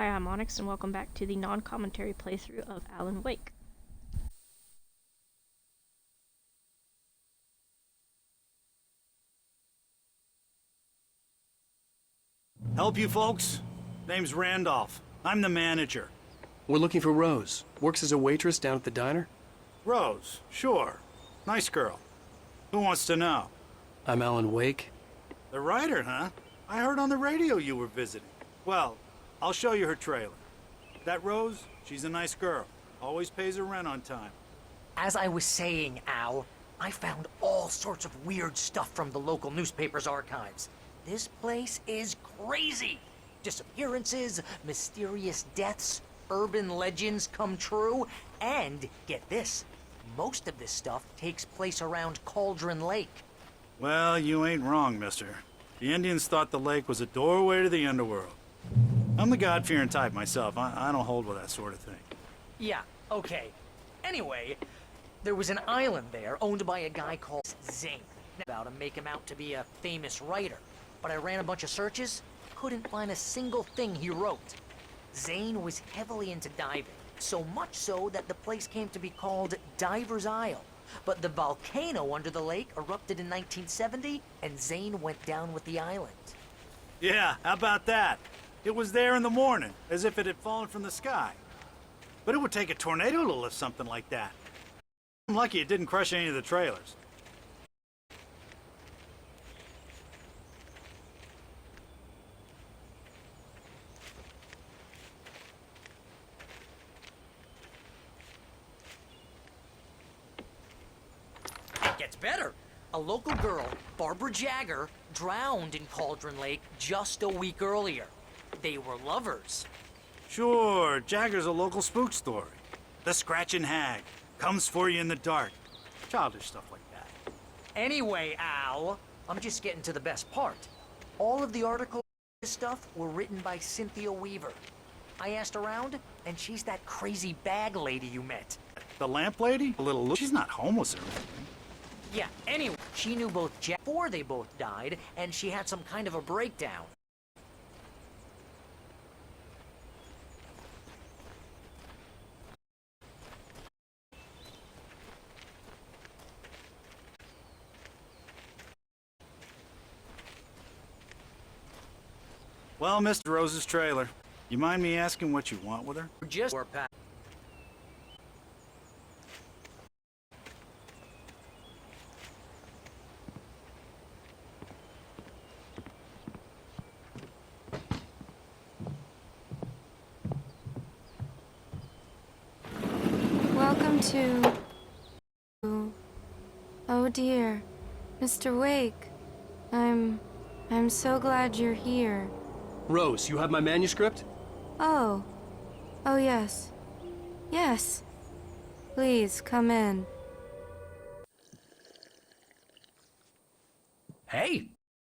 Hi, I'm Onyx, and welcome back to the non-commentary playthrough of Alan Wake. Help you folks? Name's Randolph. I'm the manager. We're looking for Rose. Works as a waitress down at the diner. Rose, sure. Nice girl. Who wants to know? I'm Alan Wake. The writer, huh? I heard on the radio you were visiting. Well, I'll show you her trailer. That Rose, she's a nice girl. Always pays her rent on time. As I was saying, Al, I found all sorts of weird stuff from the local newspaper's archives. This place is crazy. Disappearances, mysterious deaths, urban legends come true, and get this, most of this stuff takes place around Cauldron Lake. Well, you ain't wrong, mister. The Indians thought the lake was a doorway to the underworld. I'm the God-fearing type myself. I don't hold with that sort of thing. Yeah, okay. Anyway, there was an island there owned by a guy called Zane. About to make him out to be a famous writer. But I ran a bunch of searches, couldn't find a single thing he wrote. Zane was heavily into diving, so much so that the place came to be called Diver's Isle. But the volcano under the lake erupted in 1970, and Zane went down with the island. Yeah, how about that? It was there in the morning, as if it had fallen from the sky. But it would take a tornado to lift something like that. I'm lucky it didn't crush any of the trailers. It gets better. A local girl, Barbara Jagger, drowned in Cauldron Lake just a week earlier. They were lovers. Sure, Jagger's a local spook story. The Scratching Hag comes for you in the dark. Childish stuff like that. Anyway, Al, I'm just getting to the best part. All of the articles and stuff were written by Cynthia Weaver. I asked around, and she's that crazy bag lady you met. The lamp lady? She's not homeless or anything. Yeah, anyway, she knew both Jack before they both died, and she had some kind of a breakdown. Well, Mr. Rose's trailer. You mind me asking what you want with her? Just were packed. Welcome to... Oh dear, Mr. Wake. I'm so glad you're here. Rose, you have my manuscript? Oh. Oh yes. Yes. Please, come in. Hey,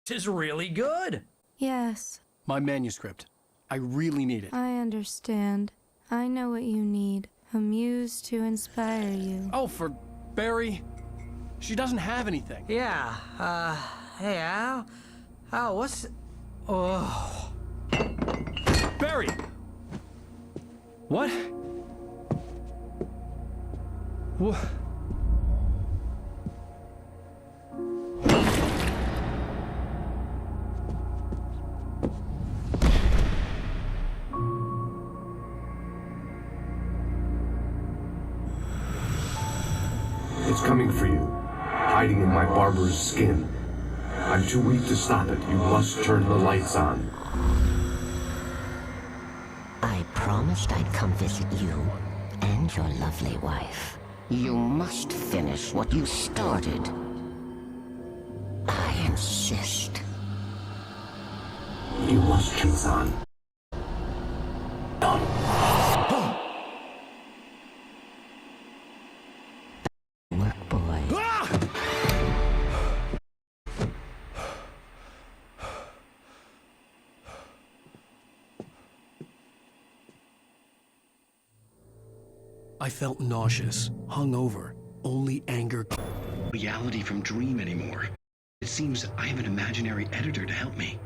this is really good. Yes, My manuscript. I really need it. I understand. I know what you need. A muse to inspire you. Oh, for Barry. She doesn't have anything. Yeah, hey, Al? Al, what's... Oh... Barry! What? What? It's coming for you, hiding in my barber's skin. I'm too weak to stop it. You must turn the lights on. I promised I'd come visit you and your lovely wife. You must finish what you started. I insist. You must choose on. Work, boy. I felt nauseous, hungover, only anger. Reality from dream anymore. It seems I have an imaginary editor to help me.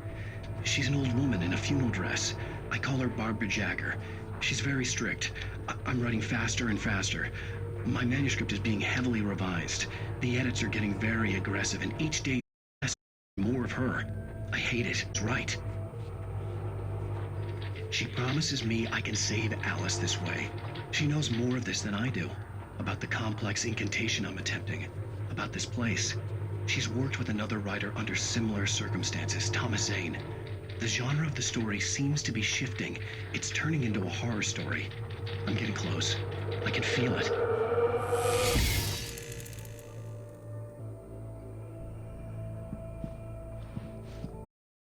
She's an old woman in a funeral dress. I call her Barbara Jagger. She's very strict. I'm writing faster and faster. My manuscript is being heavily revised. The edits are getting very aggressive, and each day more of her. I hate it. It's right. She promises me I can save Alice this way. She knows more of this than I do. About the complex incantation I'm attempting. About this place. She's worked with another writer under similar circumstances, Thomas Zane. The genre of the story seems to be shifting. It's turning into a horror story. I'm getting close. I can feel it.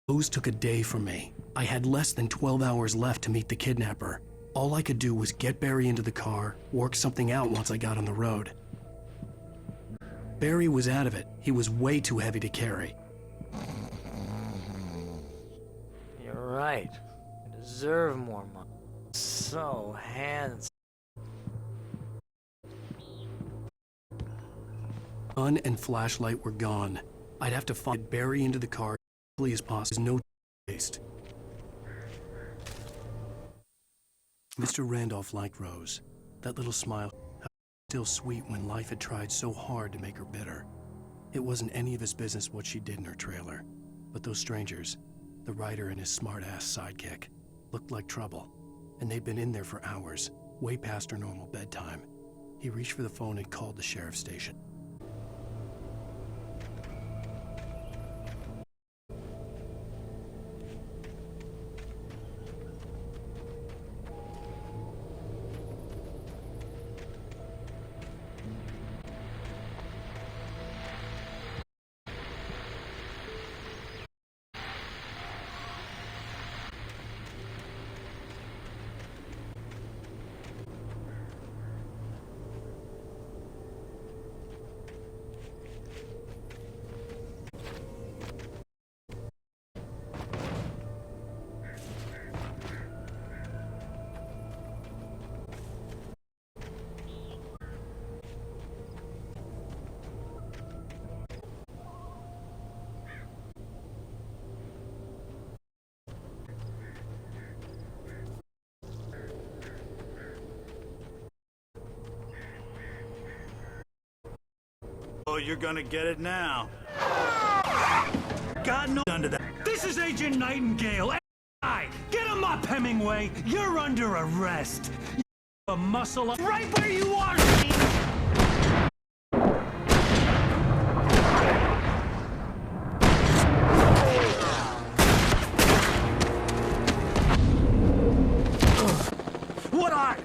Those took a day from me. I had less than 12 hours left to meet the kidnapper. All I could do was get Barry into the car, work something out once I got on the road. Barry was out of it. He was way too heavy to carry. You're right. You deserve more money. So handsome. Gun and flashlight were gone. I'd have to find Barry into the car as quickly as possible. No waste. Mr. Randolph liked Rose. That little smile was still sweet when life had tried so hard to make her bitter. It wasn't any of his business what she did in her trailer. But those strangers, the writer and his smart-ass sidekick, looked like trouble. And they'd been in there for hours, way past her normal bedtime. He reached for the phone and called the sheriff's station. Oh, you're gonna get it now. God knows under that. This is Agent Nightingale. FBI. Get him up, Hemingway. You're under arrest. You a muscle up right where you are. What are?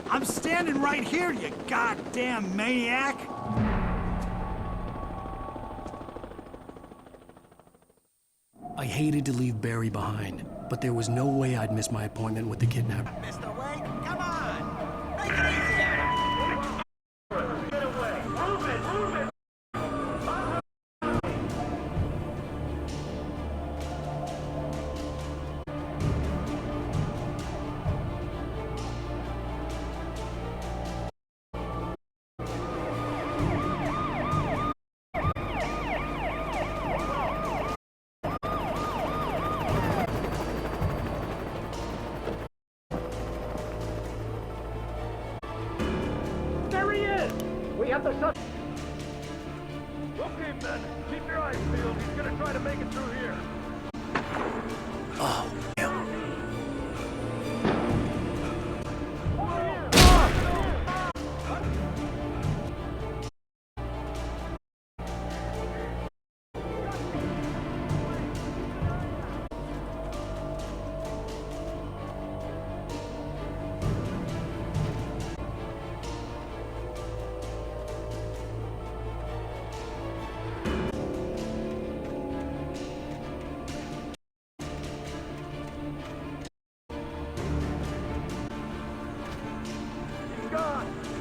I'm standing right here, you goddamn maniac. I hated to leave Barry behind, but there was no way I'd miss my appointment with the kidnapper. Mr. Wake, come on! Make it easier! Get away! Move it! Move it! We have the suspect. Okay, men. Keep your eyes peeled. He's gonna try to make it through here. Oh, hell.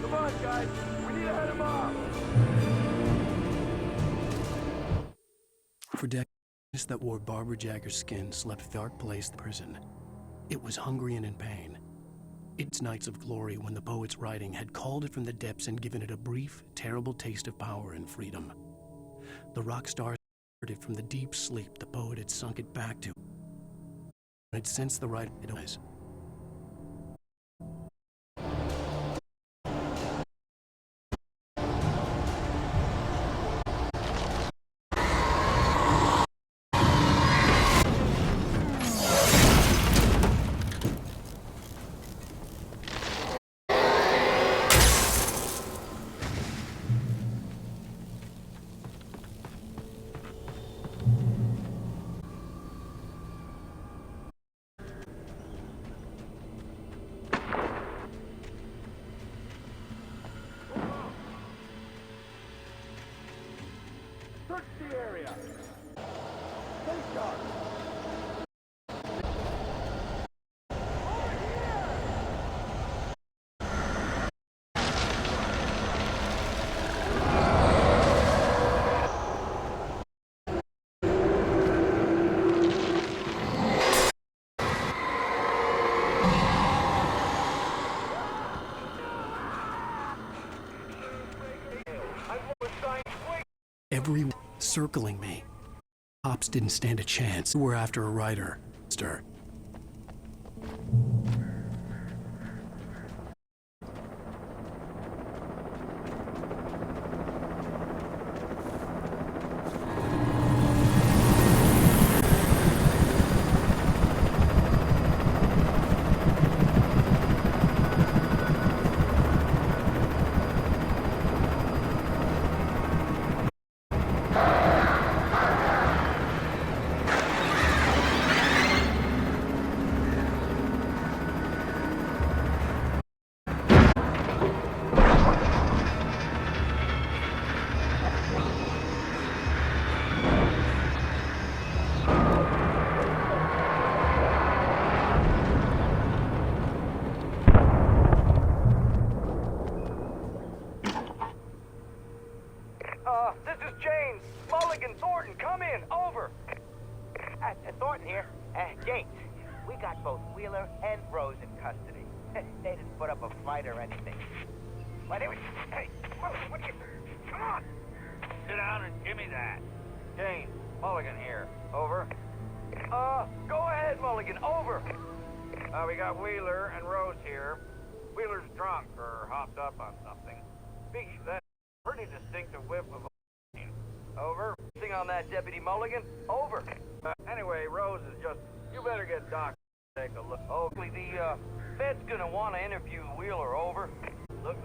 Come on, guys. We need to head him off. For decades, that wore Barbara Jagger's skin slept in a dark place, the prison. It was hungry and in pain. Its nights of glory when the poet's writing had called it from the depths and given it a brief, terrible taste of power and freedom. The rock stars heard it from the deep sleep the poet had sunk it back to. It sensed the right it was. Search the area. Stay sharp. Everyone circling me. Cops didn't stand a chance. We're after a writer. Stir. This is James. Mulligan, Thornton, come in. Over. Thornton here. James, we got both Wheeler and Rose in custody. They didn't put up a fight or anything. But anyway, hey, what you... Come on. Sit down and give me that. James, Mulligan here. Over. Go ahead, Mulligan. Over. We got Wheeler and Rose here. Wheeler's drunk or hopped up on something. Speaking of that, pretty distinctive whiff of a... Over. Thing on that, Deputy Mulligan. Over. Anyway, Rose is just... You better get Doc to take a look. Hopefully the, Fed's gonna want to interview Wheeler. Over. Look...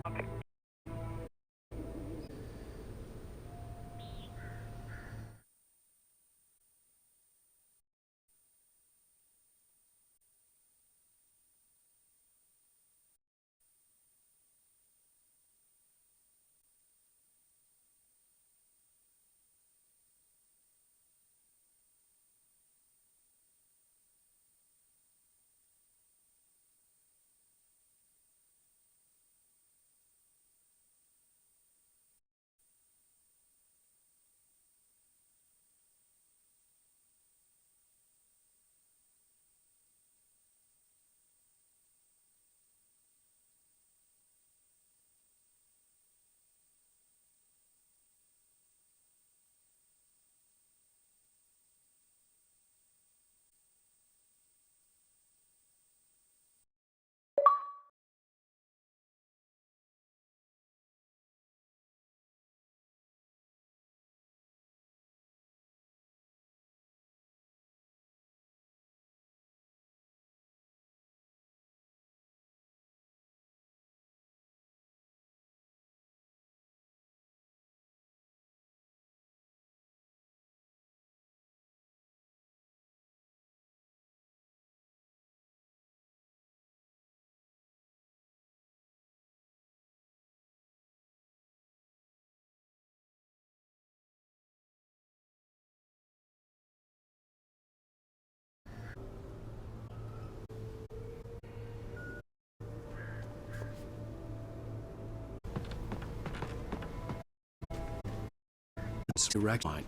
Direct line.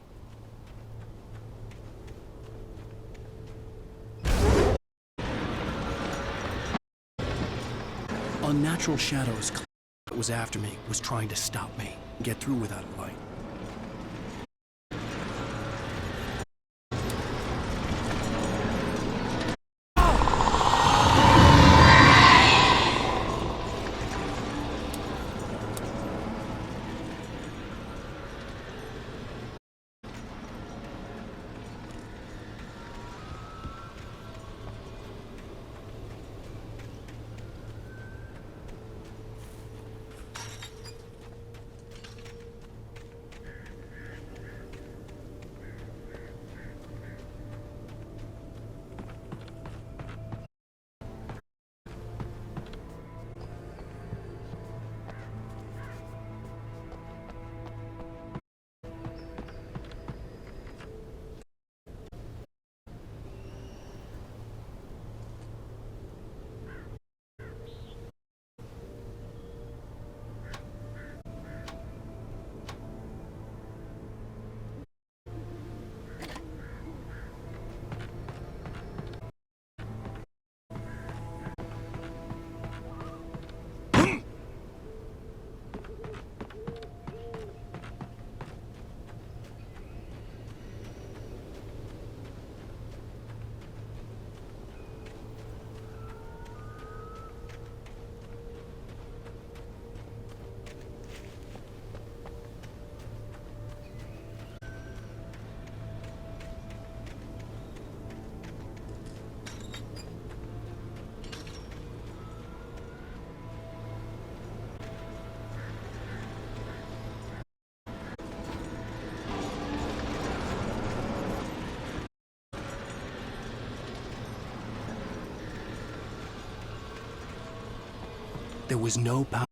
Unnatural shadows that was after me was trying to stop me, get through without a light. There was no power.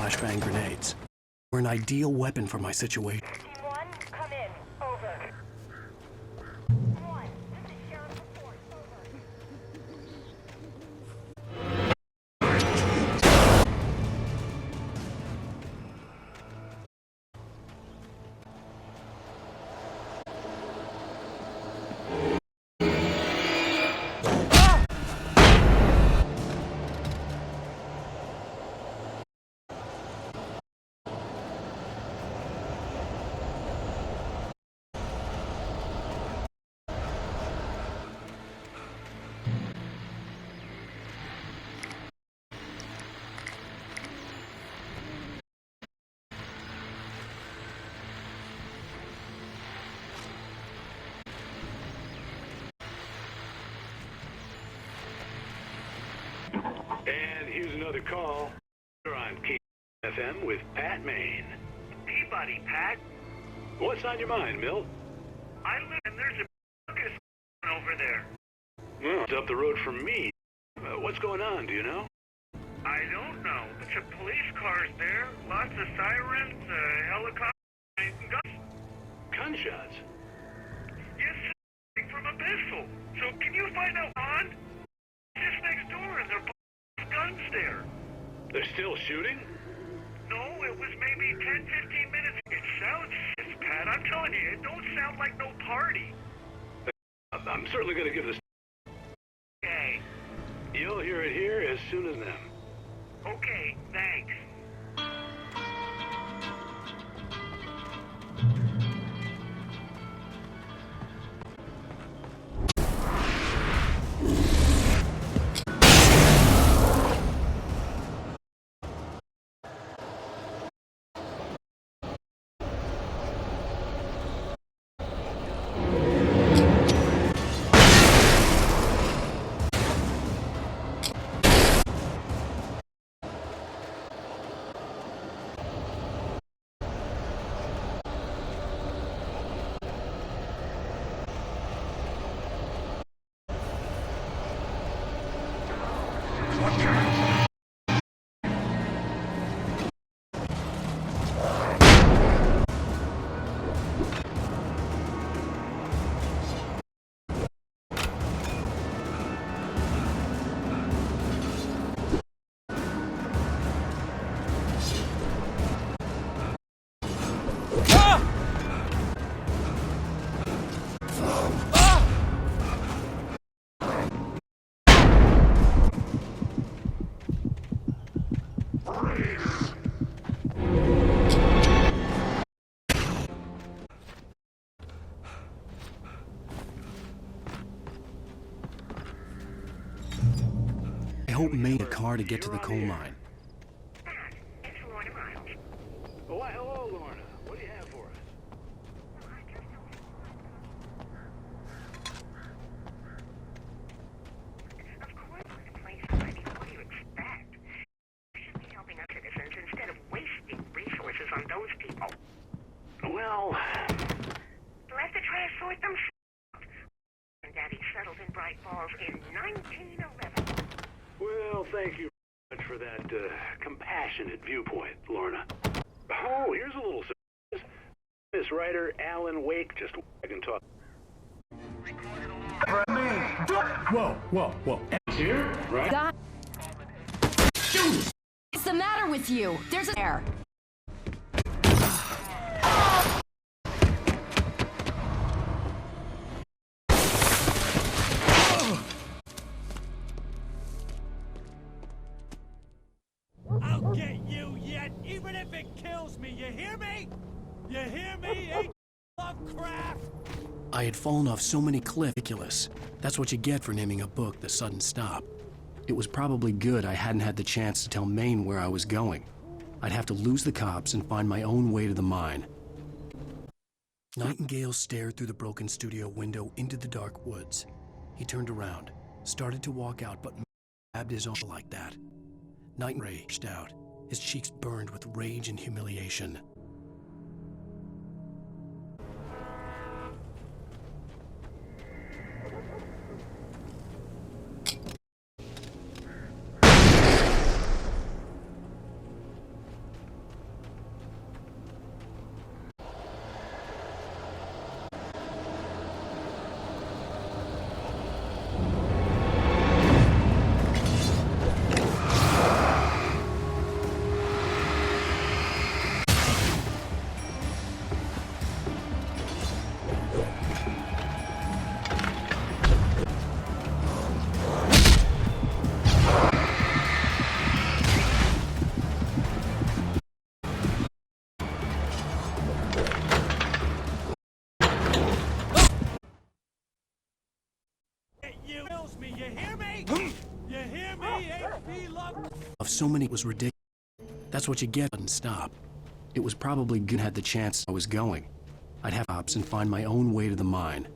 Flashbang grenades were an ideal weapon for my situation. One, come in. Over. One, this is Sheriff Report. And here's another call. You're on KFM with Pat Maine. Peabody, Pat. What's on your mind, Mill? I live and there's a circus over there. Well, it's up the road from me. What's going on, do you know? I don't know. Bunch of police cars there. Lots of sirens, helicopters, and guns. Gunshots? Yes, sir. From Abyssal. So can you find out, Ron? Just next door and they're guns there. They're still shooting? No, it was maybe 10, 15 minutes. It sounds, Pat, I'm telling you, it don't sound like no party. I'm certainly going to give this... Okay. You'll hear it here as soon as them. Okay, thanks. hope May a car to get to the coal mine. It's Lorna Miles. Oh, why, hello, Lorna. What do you have for us? Of course, this place is ready. What do you expect? We should be helping our citizens instead of wasting resources on those people. Well, Let the trash sort themselves. And Daddy settled in Bright Falls in 1911. well, thank you very much for that compassionate viewpoint, Lorna. Oh, here's a little surprise. This writer, Alan Wake, just I can talk. Whoa. Here, right? God. What's the matter with you? There's an air. I'll get you yet, even if it kills me. You hear me? You hear me, H. Lovecraft? I had fallen off so many cliffs. Ridiculous. That's what you get for naming a book The Sudden Stop. It was probably good I hadn't had the chance to tell Maine where I was going. I'd have to lose the cops and find my own way to the mine. Nightingale stared through the broken studio window into the dark woods. He turned around, started to walk out, but grabbed his arm like that. Nightingale raged out. His cheeks burned with rage and humiliation. You kills me. You hear me? You hear me, H.P. Lovecraft? Of so many, it was ridiculous. That's what you get. Didn't stop. It was probably good I had the chance I was going. I'd have cops and find my own way to the mine.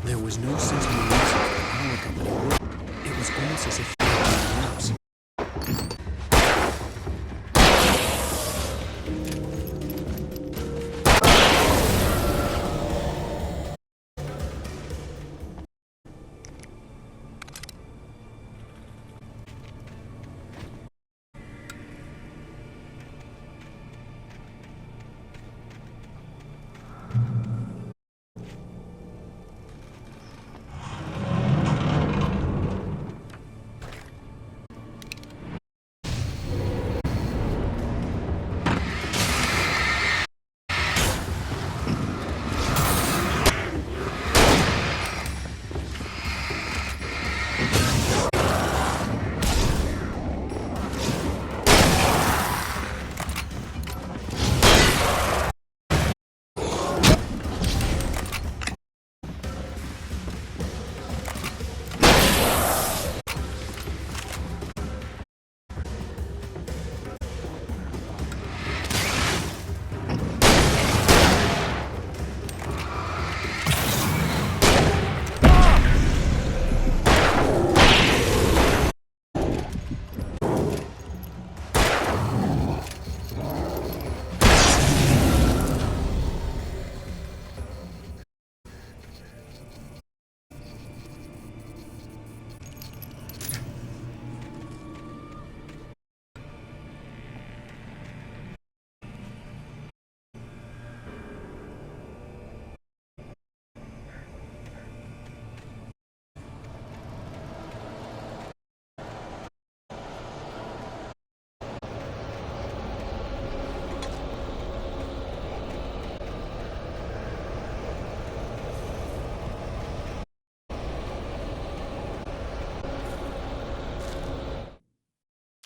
There was no sense in the reason the power company worked. It was almost as if else.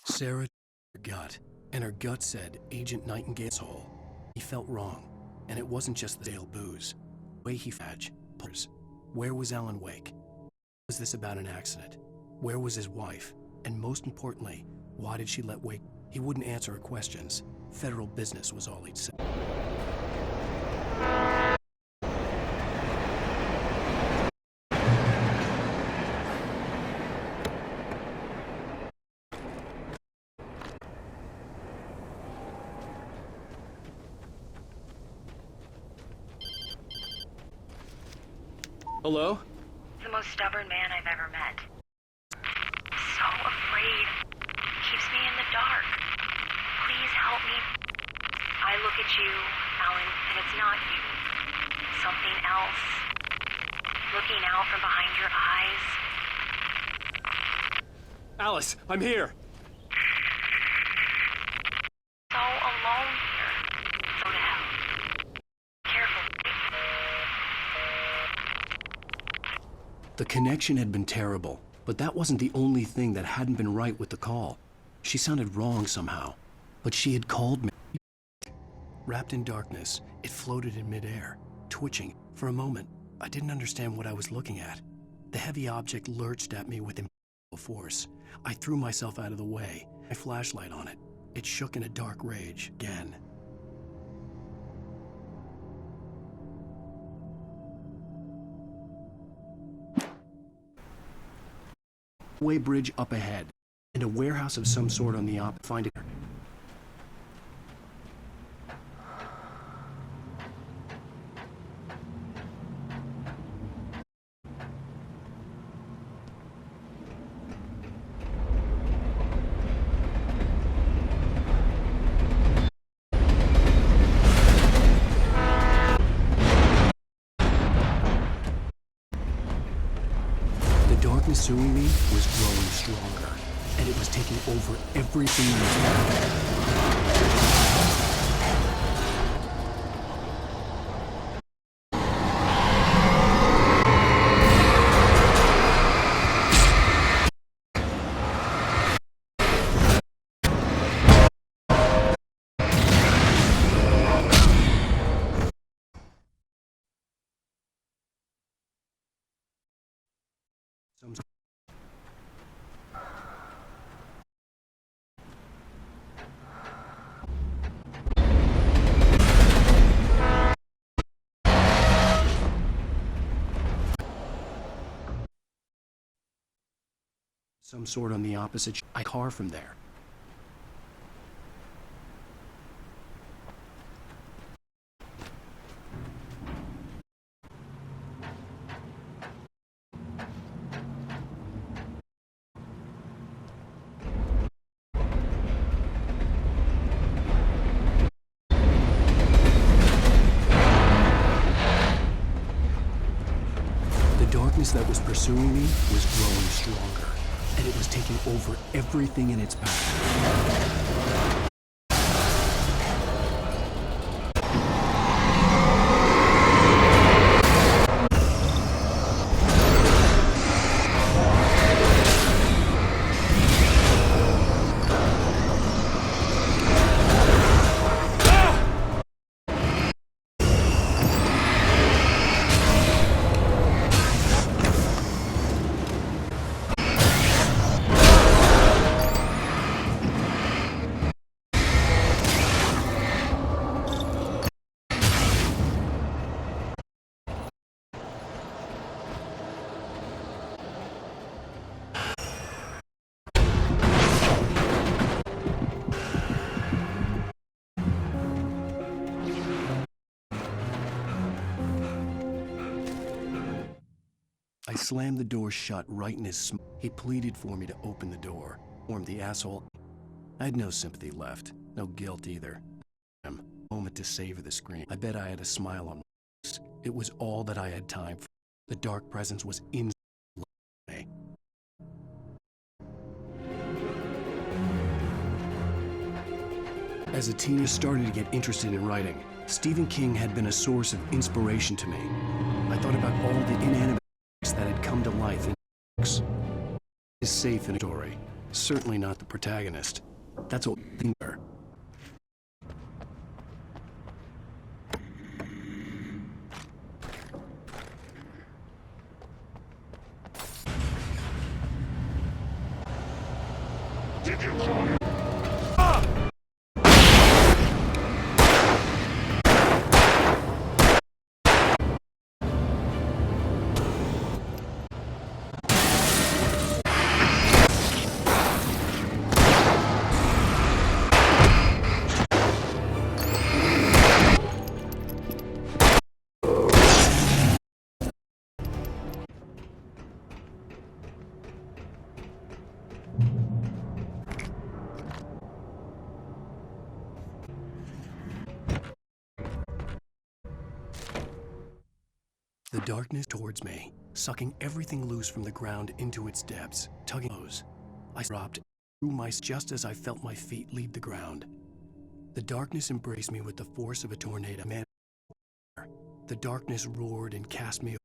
Sarah her gut, and her gut said Agent Nightingale's hole. He felt wrong, and it wasn't just the stale booze. The way he fadged. Where was Alan Wake? Was this about an accident? Where was his wife? And most importantly, why did she let Wake? He wouldn't answer her questions. Federal business was all he'd say. Hello? The most stubborn man I've ever met. So afraid. Keeps me in the dark. Please help me. I look at you, Alan, and it's not you. Something else. Looking out from behind your eyes. Alice, I'm here. So alone here. So to hell. Careful. The connection had been terrible, but that wasn't the only thing that hadn't been right with the call. She sounded wrong somehow, but she had called me. Wrapped in darkness, it floated in midair, twitching. For a moment, I didn't understand what I was looking at. The heavy object lurched at me with impossible force. I threw myself out of the way, my flashlight on it. It shook in a dark rage again. Way bridge up ahead, and a warehouse of some sort on the opposite. Find it. Pursuing me was growing stronger, and it was taking over everything in its path. Some sort on the opposite car from there. The darkness that was pursuing me was growing stronger, and it was taking over everything in its path. I slammed the door shut right in his He pleaded for me to open the door. Warmed the asshole. I had no sympathy left. No guilt either. A moment to savor the scream. I bet I had a smile on my face. It was all that I had time for. The dark presence was in me. As a teenager, started to get interested in writing. Stephen King had been a source of inspiration to me. I thought about all the inanimate that had come to life in books. Is safe in a story. Certainly not the protagonist. That's a thinker. The darkness towards me, sucking everything loose from the ground into its depths, tugging those. I dropped through my just as I felt my feet leave the ground. The darkness embraced me with the force of a tornado. Man, the darkness roared and cast me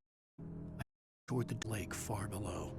toward the lake far below.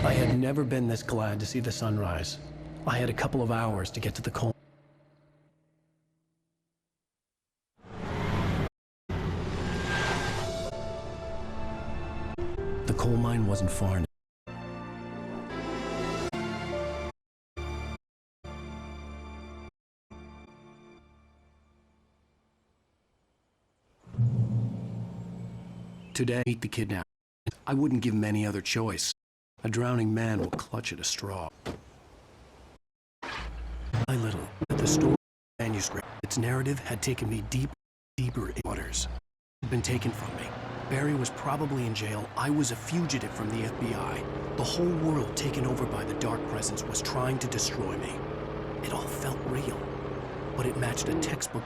I had never been this glad to see the sunrise. I had a couple of hours to get to the coal. The coal mine wasn't far now. Today, meet the kidnapper. I wouldn't give him any other choice. A drowning man will clutch at a straw. I little, at the story manuscript, its narrative had taken me deeper in waters. It had been taken from me. Barry was probably in jail. I was a fugitive from the FBI. The whole world taken over by the Dark Presence was trying to destroy me. It all felt real, but it matched a textbook.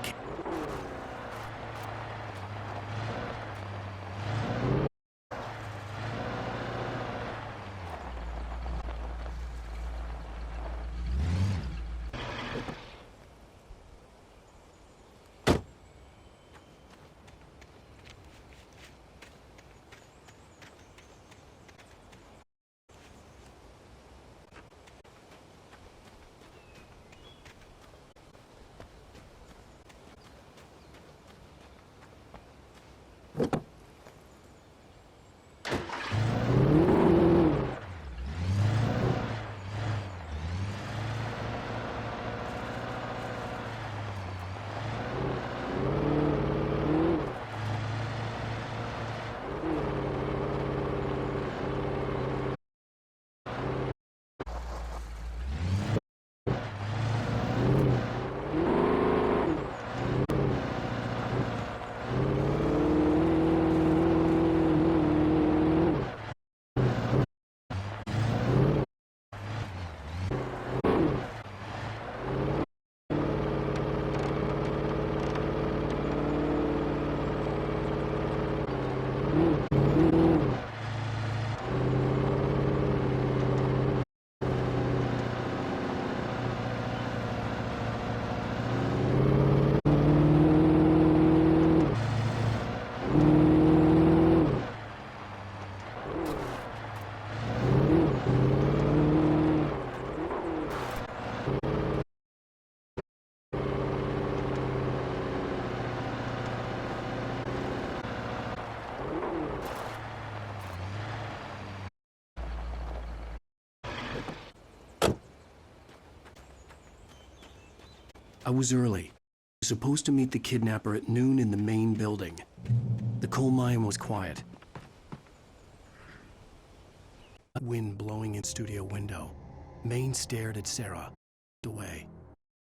I was early. I was supposed to meet the kidnapper at noon in the main building. The coal mine was quiet. Wind blowing in studio window. Maine stared at Sarah. Away.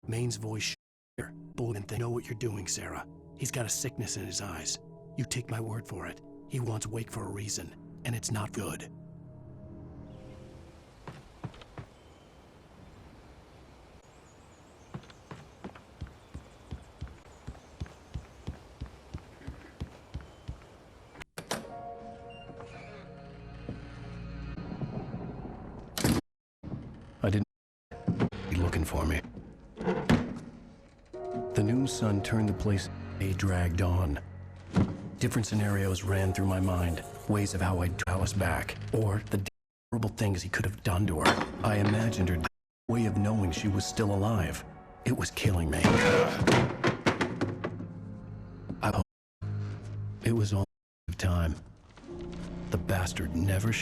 Maine's voice here. Bullet, they know what you're doing, Sarah. He's got a sickness in his eyes. You take my word for it. He wants Wake for a reason, and it's not good. I didn't be looking for me. The noon sun turned the place. Day dragged on. Different scenarios ran through my mind. Ways of how I'd Alice back. Or the horrible things he could have done to her. I imagined her way of knowing she was still alive. It was killing me. I hope it was all time. The bastard never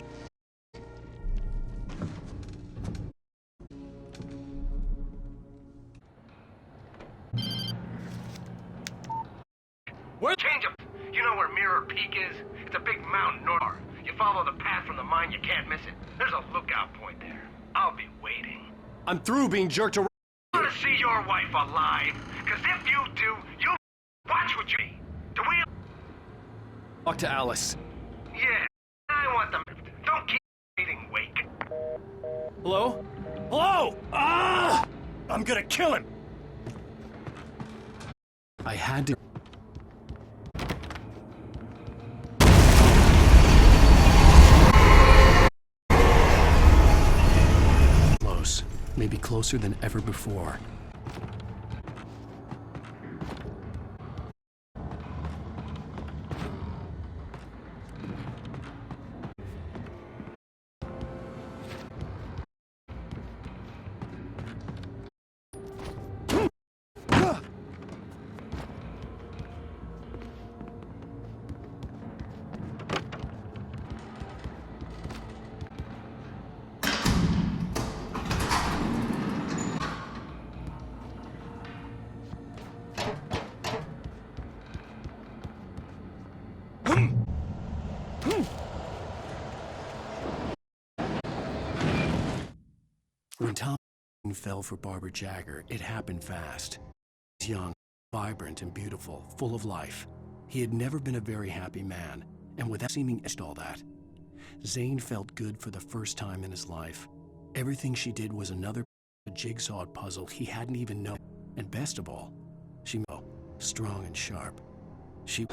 Where? Change up. You know where Mirror Peak is? It's a big mountain north. You follow the path from the mine, you can't miss it. There's a lookout point there. I'll be waiting. I'm through being jerked around. I want to see your wife alive, because if you do, you'll watch what you do. Do we? Talk to Alice. Yeah, I want them. Don't keep waiting, Wake. Hello? Hello! Ah! I'm gonna kill him! I had to. Close. Maybe closer than ever before. When Tom fell for Barbara Jagger, it happened fast. He was young, vibrant, and beautiful, full of life. He had never been a very happy man, and without seeming all that, Zane felt good for the first time in his life. Everything she did was another jigsaw puzzle he hadn't even known. And best of all, she was strong and sharp. She...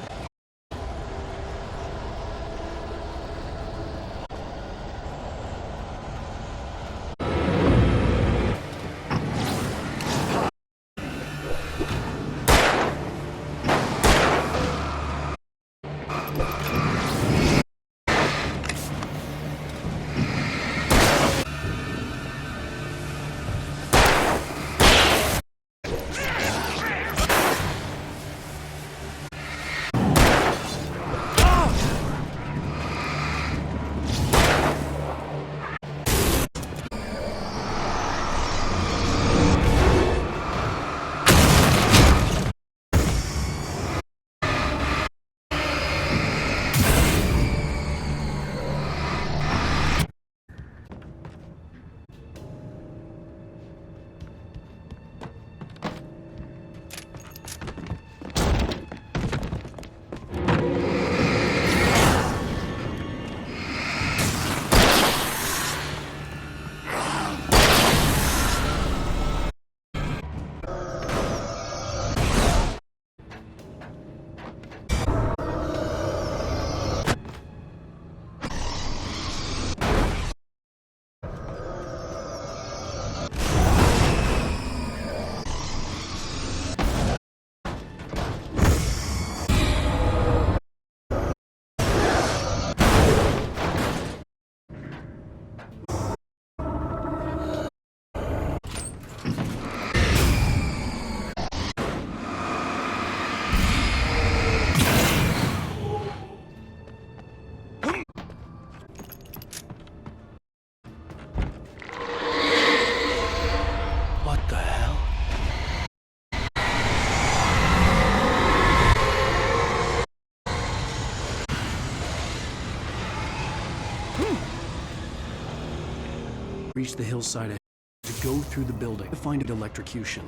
reached the hillside ahead to go through the building to find an electrocution.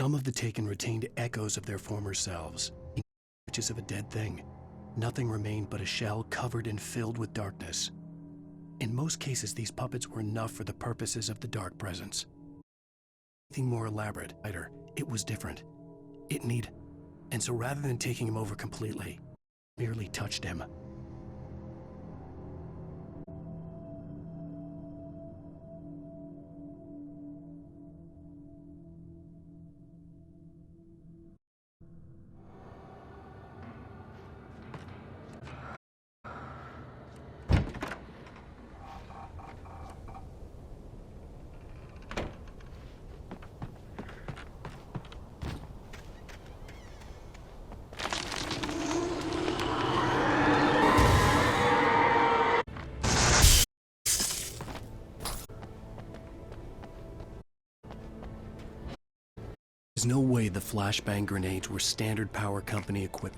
Some of the Taken retained echoes of their former selves, images of a dead thing. Nothing remained but a shell covered and filled with darkness. In most cases, these puppets were enough for the purposes of the Dark Presence. Anything more elaborate, it was different. It needed. And so rather than taking him over completely, merely touched him. There's no way the flashbang grenades were Standard Power Company equipped.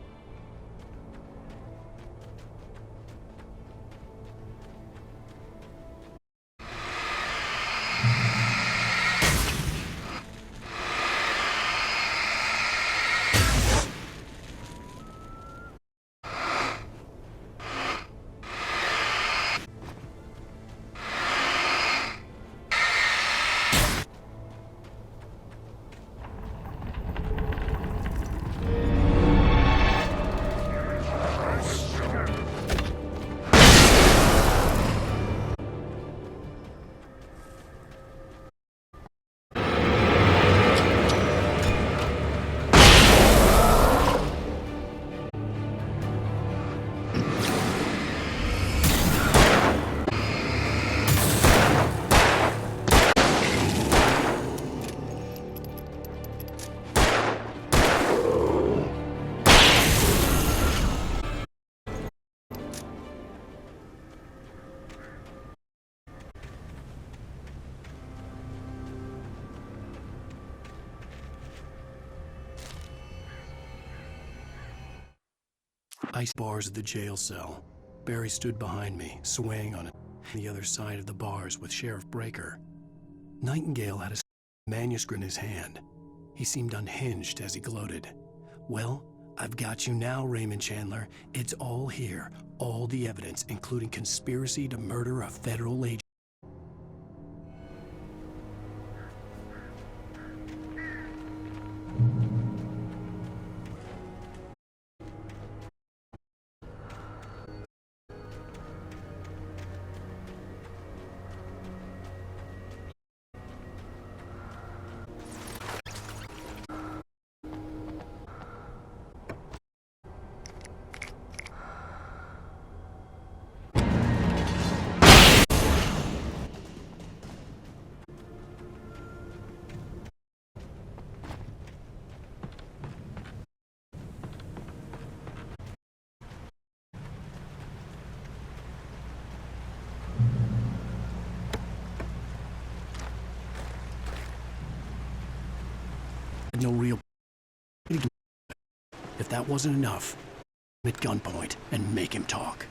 Ice bars of the jail cell. Barry stood behind me, swaying on the other side of the bars with Sheriff Breaker. Nightingale had a manuscript in his hand. He seemed unhinged as he gloated. Well, I've got you now, Raymond Chandler. It's all here. All the evidence, including conspiracy to murder a federal agent. No real. If that wasn't enough, at gunpoint and make him talk.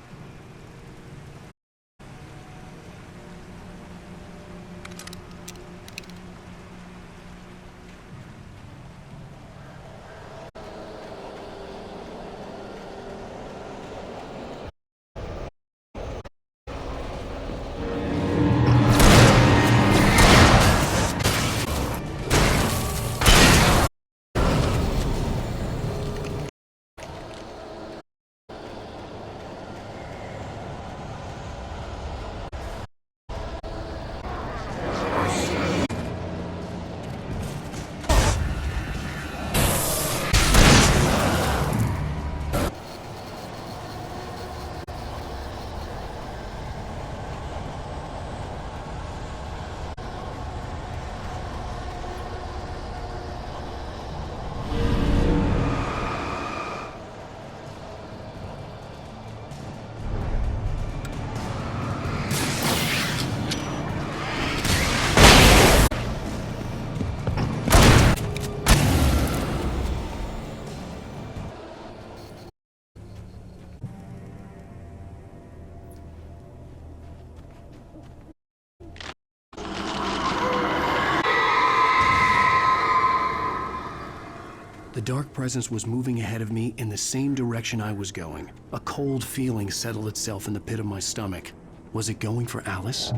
The dark presence was moving ahead of me in the same direction I was going. A cold feeling settled itself in the pit of my stomach. Was it going for Alice?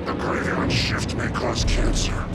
The graveyard shift may cause cancer.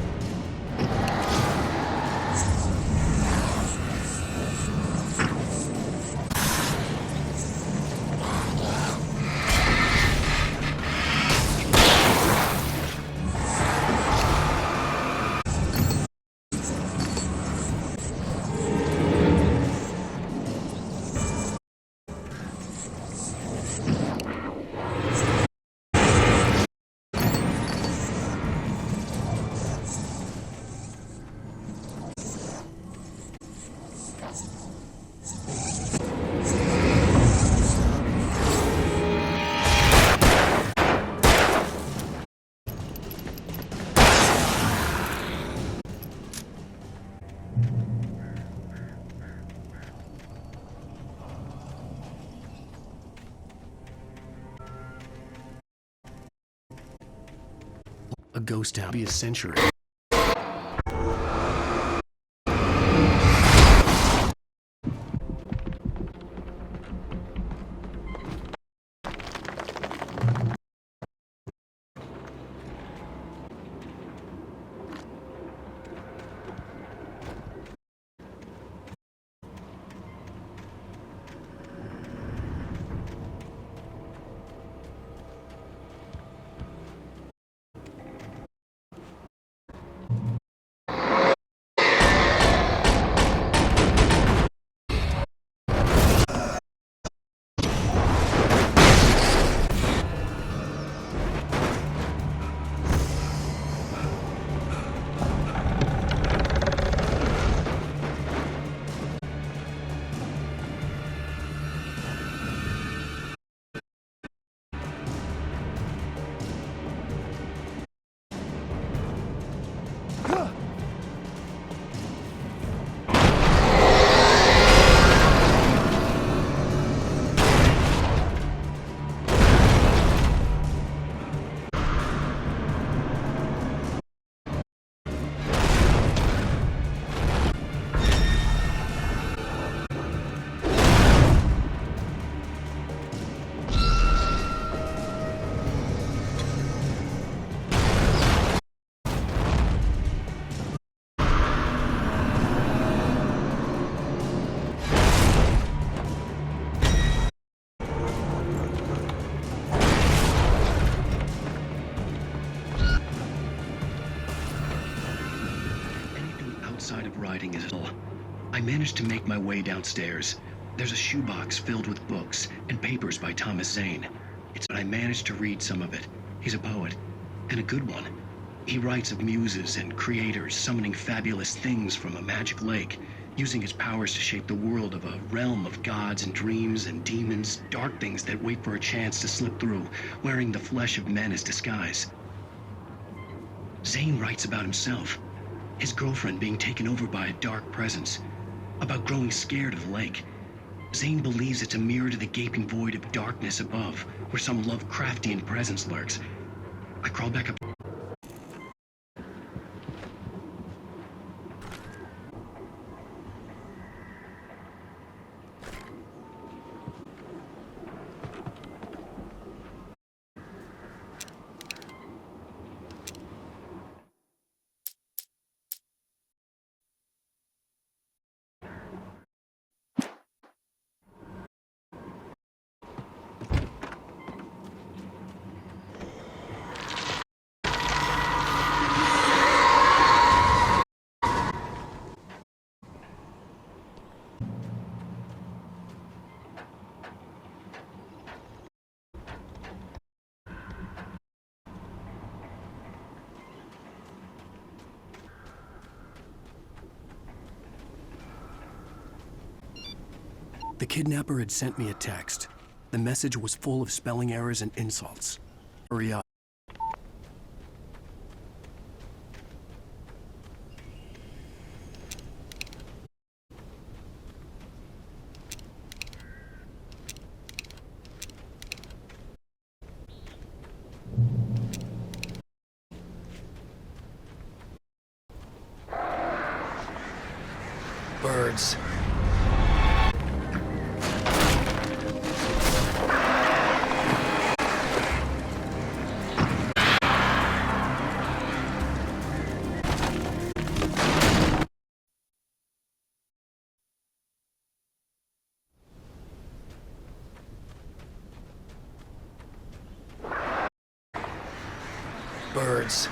A ghost town be a century. Outside of writing is all. I managed to make my way downstairs. There's a shoebox filled with books and papers by Thomas Zane. But I managed to read some of it. He's a poet, and a good one. He writes of muses and creators summoning fabulous things from a magic lake, using his powers to shape the world of a realm of gods and dreams and demons, dark things that wait for a chance to slip through, wearing the flesh of men as disguise. Zane writes about himself, his girlfriend being taken over by a dark presence, about growing scared of the lake. Zane believes it's a mirror to the gaping void of darkness above, where some Lovecraftian presence lurks. I crawl back up. The kidnapper had sent me a text. The message was full of spelling errors and insults. Hurry up. Birds. Birds.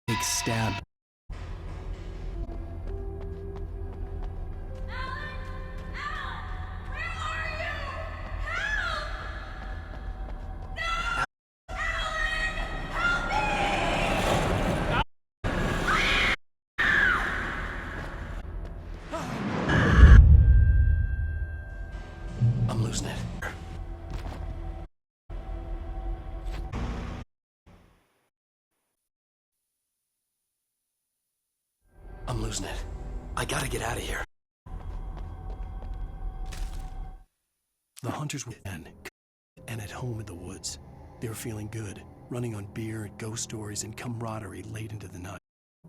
Big stab. I'm losing it. I'm losing it. I gotta get out of here. The hunters were and at home in the woods. They were feeling good, running on beer, ghost stories, and camaraderie late into the night.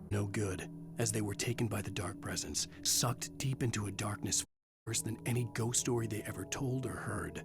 No good, as they were taken by the dark presence, sucked deep into a darkness worse than any ghost story they ever told or heard.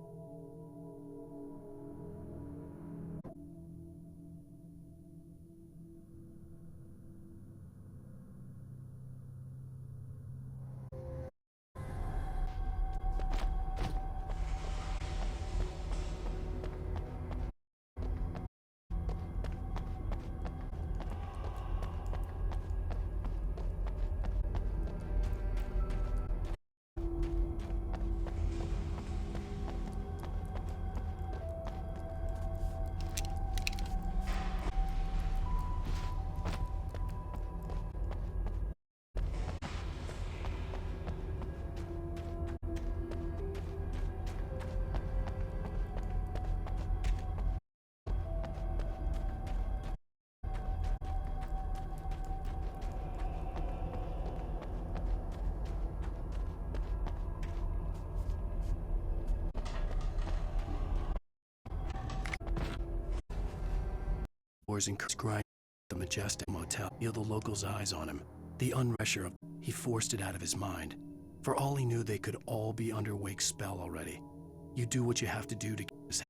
And grind the Majestic Motel. Feel the locals' eyes on him. The unpressure of he forced it out of his mind. For all he knew, they could all be under Wake's spell already. You do what you have to do to get his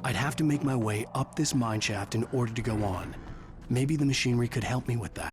I'd have to make my way up this mine shaft in order to go on. Maybe the machinery could help me with that.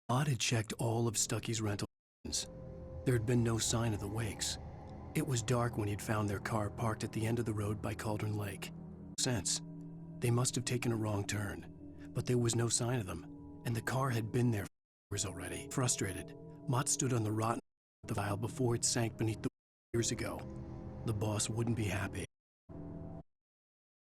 Mott had checked all of Stucky's rental. There had been no sign of the Wakes. It was dark when he'd found their car parked at the end of the road by Cauldron Lake. Sense. They must have taken a wrong turn, but there was no sign of them, and the car had been there for years already. Frustrated, Mott stood on the rotten of the vial before it sank beneath the years ago. The boss wouldn't be happy.